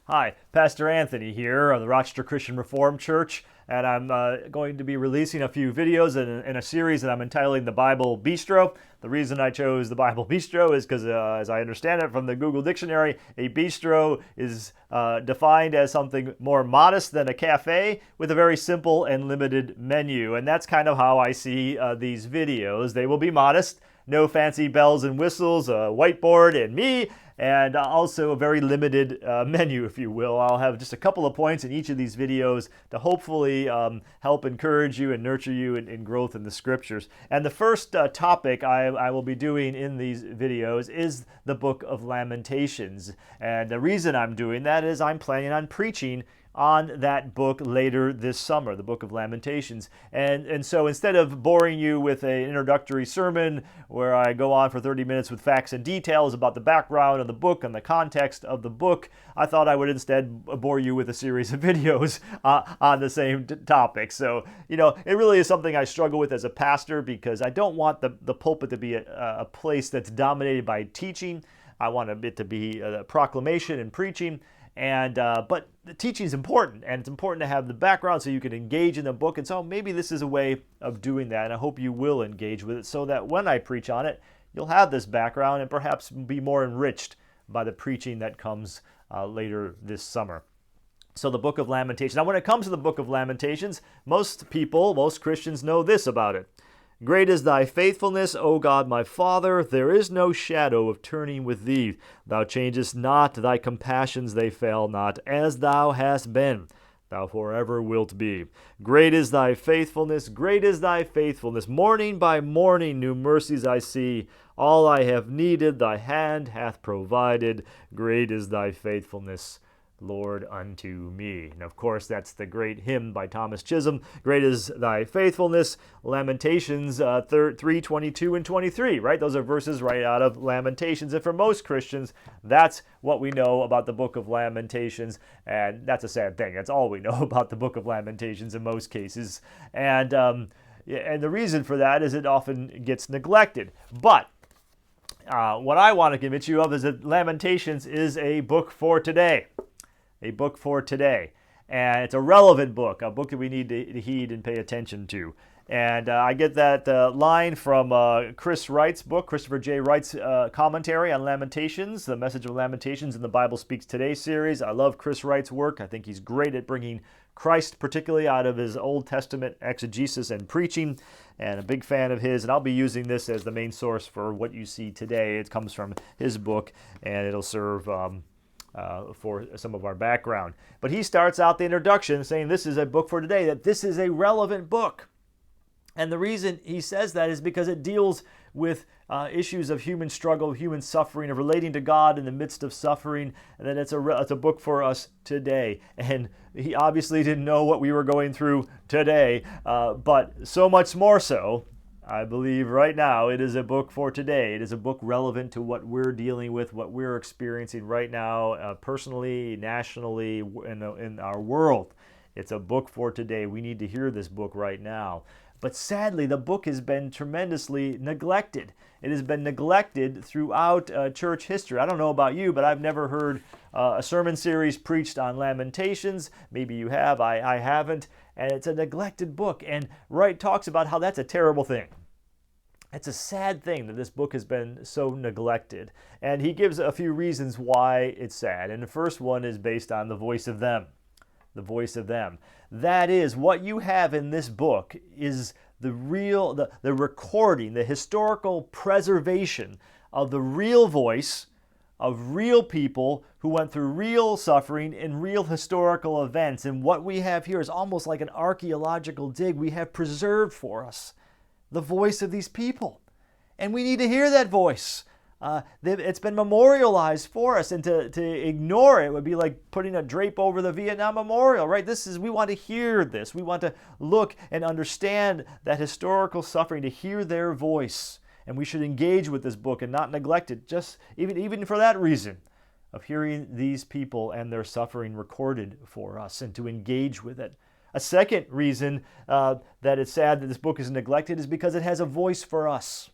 Hi, Pastor Anthony here of the Rochester Christian Reformed Church, and I'm going to be releasing a few videos in a series that I'm entitling The Bible Bistro. The reason I chose The Bible Bistro is because, as I understand it from the Google Dictionary, a bistro is defined as something more modest than a cafe with a very simple and limited menu. And that's kind of how I see these videos. They will be modest, no fancy bells and whistles, a whiteboard, and me, and also a very limited menu, if you will. I'll have just a couple of points in each of these videos to hopefully help encourage you and nurture you in growth in the scriptures. And the first topic I will be doing in these videos is the book of Lamentations. And the reason I'm doing that is I'm planning on preaching on that book later this summer, the book of Lamentations. And so instead of boring you with an introductory sermon where I go on for 30 minutes with facts and details about the background of the book and the context of the book, I thought I would instead bore you with a series of videos on the same topic. So, it really is something I struggle with as a pastor because I don't want the pulpit to be a place that's dominated by teaching. I want it to be a proclamation and preaching. But the teaching is important, and it's important to have the background so you can engage in the book. And so maybe this is a way of doing that, and I hope you will engage with it so that when I preach on it, you'll have this background and perhaps be more enriched by the preaching that comes later this summer. So the book of Lamentations. Now when it comes to the book of Lamentations, most Christians know this about it. Great is thy faithfulness, O God my Father, there is no shadow of turning with thee. Thou changest not, thy compassions they fail not, as thou hast been, thou forever wilt be. Great is thy faithfulness, great is thy faithfulness. Morning by morning new mercies I see. All I have needed thy hand hath provided. Great is thy faithfulness, Lord, unto me. And of course, that's the great hymn by Thomas Chisholm, Great is thy faithfulness, Lamentations 3, 22 and 23, right? Those are verses right out of Lamentations. And for most Christians, that's what we know about the book of Lamentations. And that's a sad thing. That's all we know about the book of Lamentations in most cases. And the reason for that is it often gets neglected. But what I want to convince you of is that Lamentations is a book for today. A book for today. And it's a relevant book, a book that we need to heed and pay attention to. And I get that line from Christopher J. Wright's commentary on Lamentations, the Message of Lamentations in the Bible Speaks Today series. I love Chris Wright's work. I think he's great at bringing Christ, particularly out of his Old Testament exegesis and preaching, and a big fan of his. And I'll be using this as the main source for what you see today. It comes from his book, and it'll serve for some of our background. But he starts out the introduction saying this is a book for today, that this is a relevant book. And the reason he says that is because it deals with issues of human struggle, human suffering, of relating to God in the midst of suffering, and that it's a book for us today. And he obviously didn't know what we were going through today, but so much more so, I believe right now it is a book for today. It is a book relevant to what we're dealing with, what we're experiencing right now, personally, nationally, in our world. It's a book for today. We need to hear this book right now. But sadly, the book has been tremendously neglected. It has been neglected throughout church history. I don't know about you, but I've never heard a sermon series preached on Lamentations. Maybe you have, I haven't. And it's a neglected book. And Wright talks about how that's a terrible thing. It's a sad thing that this book has been so neglected. And he gives a few reasons why it's sad. And the first one is based on the voice of them. The voice of them. That is, what you have in this book is the recording, the historical preservation of the real voice of real people who went through real suffering in real historical events. And what we have here is almost like an archaeological dig. We have preserved for us the voice of these people. And we need to hear that voice. It's been memorialized for us, and to ignore it would be like putting a drape over the Vietnam Memorial, right? We want to hear this. We want to look and understand that historical suffering, to hear their voice. And we should engage with this book and not neglect it, just even for that reason, of hearing these people and their suffering recorded for us, and to engage with it. A second reason that it's sad that this book is neglected is because it has a voice for us.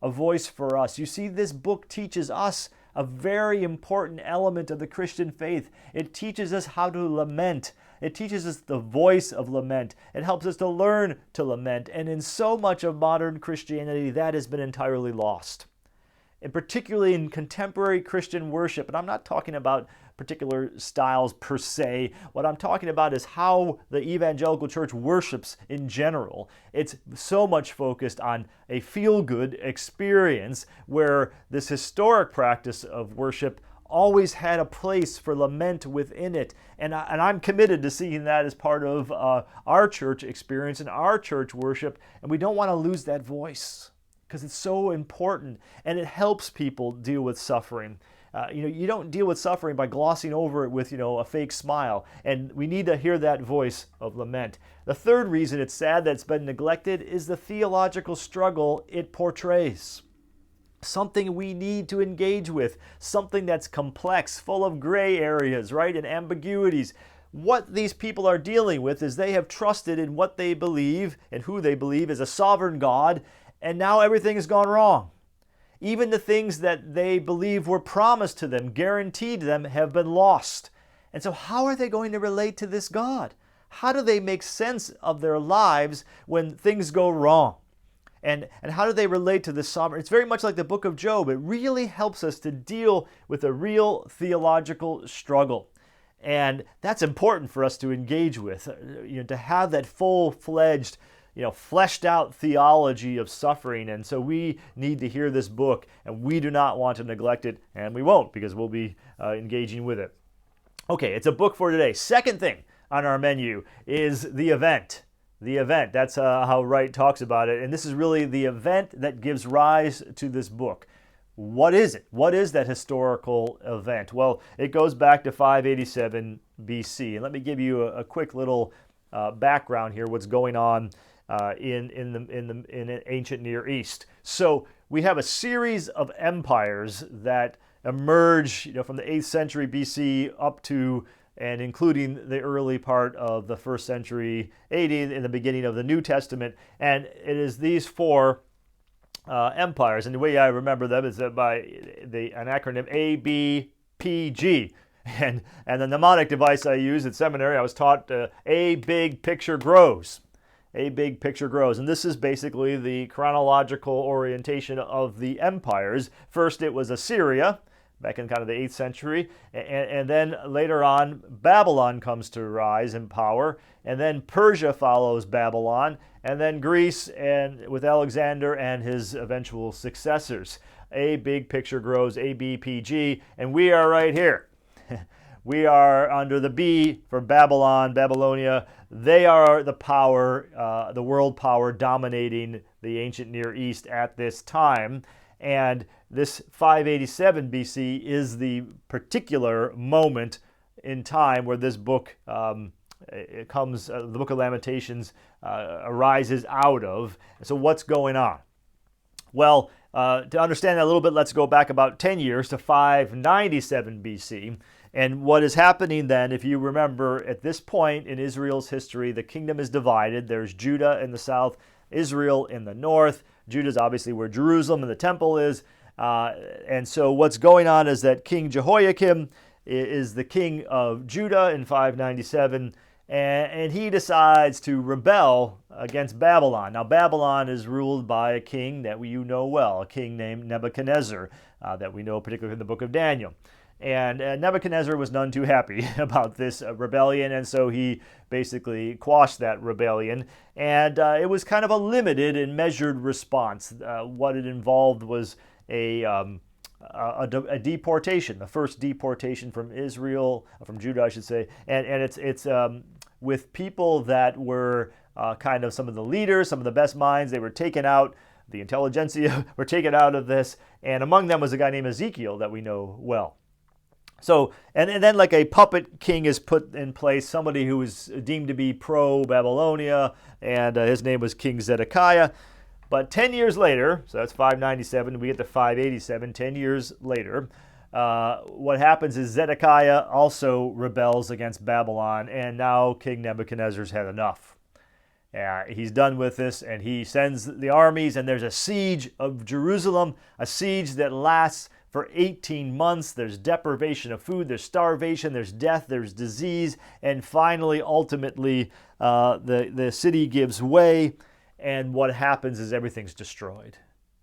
A voice for us. You see, this book teaches us a very important element of the Christian faith. It teaches us how to lament. It teaches us the voice of lament. It helps us to learn to lament. And in so much of modern Christianity, that has been entirely lost. And particularly in contemporary Christian worship, and I'm not talking about particular styles per se. What I'm talking about is how the evangelical church worships in general. It's so much focused on a feel-good experience where this historic practice of worship always had a place for lament within it. And I'm committed to seeing that as part of our church experience and our church worship, and we don't want to lose that voice because it's so important and it helps people deal with suffering. You don't deal with suffering by glossing over it with, a fake smile. And we need to hear that voice of lament. The third reason it's sad that it's been neglected is the theological struggle it portrays. Something we need to engage with, something that's complex, full of gray areas, right, and ambiguities. What these people are dealing with is they have trusted in what they believe and who they believe is a sovereign God, and now everything has gone wrong. Even the things that they believe were promised to them, guaranteed to them, have been lost. And so how are they going to relate to this God? How do they make sense of their lives when things go wrong? And how do they relate to this sovereign? It's very much like the book of Job. It really helps us to deal with a real theological struggle. And that's important for us to engage with, to have that full-fledged, fleshed out theology of suffering. And so we need to hear this book, and we do not want to neglect it, and we won't because we'll be engaging with it. Okay, it's a book for today. Second thing on our menu is the event. The event, that's how Wright talks about it. And this is really the event that gives rise to this book. What is it? What is that historical event? Well, it goes back to 587 BC. And let me give you a quick little background here, what's going on in ancient Near East. So we have a series of empires that emerge from the 8th century BC up to and including the early part of the 1st century AD in the beginning of the New Testament. And it is these four empires, and the way I remember them is that by an acronym ABPG. And the mnemonic device I used at seminary, I was taught A big picture grows. A big picture grows. And this is basically the chronological orientation of the empires. First it was Assyria, back in kind of the 8th century, and then later on Babylon comes to rise in power, and then Persia follows Babylon, and then Greece and with Alexander and his eventual successors. A big picture grows, ABPG, and we are right here. We are under the B for Babylon, Babylonia. They are the power, the world power dominating the ancient Near East at this time. And this 587 BC is the particular moment in time where this book the book of Lamentations arises out of. So what's going on? Well, to understand that a little bit, let's go back about 10 years to 597 BC. And what is happening then, if you remember, at this point in Israel's history, the kingdom is divided. There's Judah in the south, Israel in the north. Judah is obviously where Jerusalem and the temple is. And so what's going on is that King Jehoiakim is the king of Judah in 597, and he decides to rebel against Babylon. Now, Babylon is ruled by a king that you know well, a king named Nebuchadnezzar, that we know particularly in the book of Daniel. And Nebuchadnezzar was none too happy about this rebellion, and so he basically quashed that rebellion. And it was kind of a limited and measured response. What it involved was a deportation, the first deportation from Israel, from Judah, I should say. And it's with people that were kind of some of the leaders, some of the best minds. They were taken out. The intelligentsia were taken out of this. And among them was a guy named Ezekiel that we know well. So, and then like a puppet king is put in place, somebody who was deemed to be pro-Babylonia, and his name was King Zedekiah. But 10 years later, so that's 597, we get to 587, 10 years later, what happens is Zedekiah also rebels against Babylon, and now King Nebuchadnezzar's had enough. He's done with this, and he sends the armies, and there's a siege of Jerusalem, a siege that lasts for 18 months. There's deprivation of food, there's starvation, there's death, there's disease, and finally, ultimately, the city gives way, and what happens is everything's destroyed.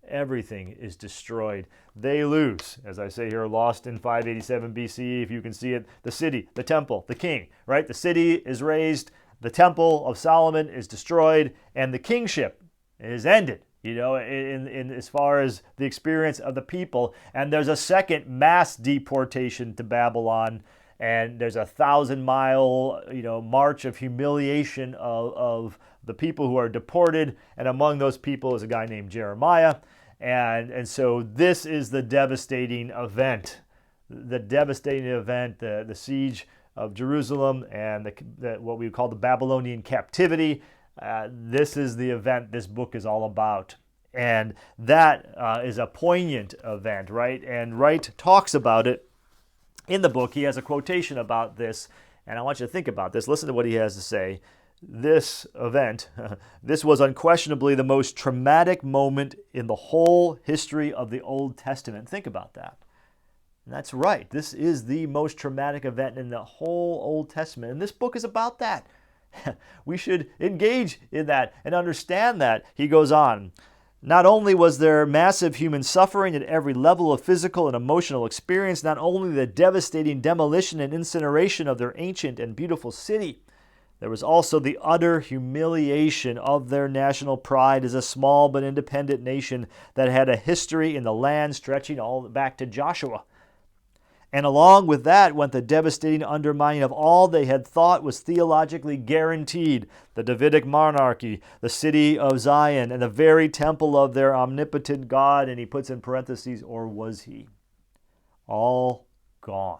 Everything is destroyed. They lose. As I say here, lost in 587 BCE, if you can see it. The city, the temple, the king, right? The city is razed, the temple of Solomon is destroyed, and the kingship is ended, you know, in as far as the experience of the people. And there's a second mass deportation to Babylon, and there's a 1,000-mile, march of humiliation of the people who are deported, and among those people is a guy named Jeremiah. And so this is the devastating event, the siege of Jerusalem and what we call the Babylonian captivity. This is the event this book is all about. And that is a poignant event, right? And Wright talks about it in the book. He has a quotation about this, and I want you to think about this. Listen to what he has to say. This event, this was unquestionably the most traumatic moment in the whole history of the Old Testament. Think about that. And that's right. This is the most traumatic event in the whole Old Testament. And this book is about that. We should engage in that and understand that. He goes on. Not only was there massive human suffering at every level of physical and emotional experience, not only the devastating demolition and incineration of their ancient and beautiful city, there was also the utter humiliation of their national pride as a small but independent nation that had a history in the land stretching all back to Joshua. And along with that went the devastating undermining of all they had thought was theologically guaranteed: the Davidic monarchy, the city of Zion, and the very temple of their omnipotent God. And he puts in parentheses, or was he? All gone.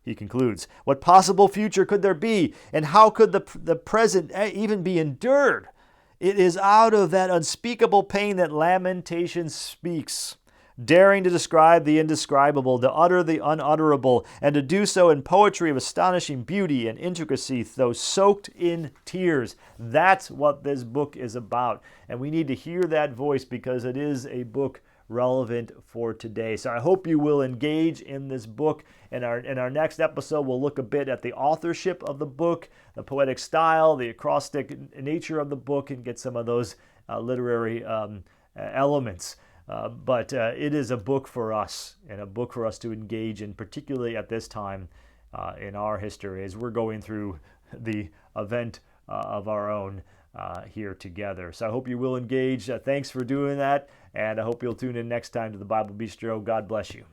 He concludes, what possible future could there be? And how could the present even be endured? It is out of that unspeakable pain that Lamentations speaks, daring to describe the indescribable, to utter the unutterable, and to do so in poetry of astonishing beauty and intricacy, though soaked in tears. That's what this book is about. And we need to hear that voice because it is a book relevant for today. So I hope you will engage in this book. In our next episode, we'll look a bit at the authorship of the book, the poetic style, the acrostic nature of the book, and get some of those literary elements. But it is a book for us, and a book for us to engage in, particularly at this time in our history as we're going through the event of our own here together. So I hope you will engage. Thanks for doing that, and I hope you'll tune in next time to the Bible Bistro. God bless you.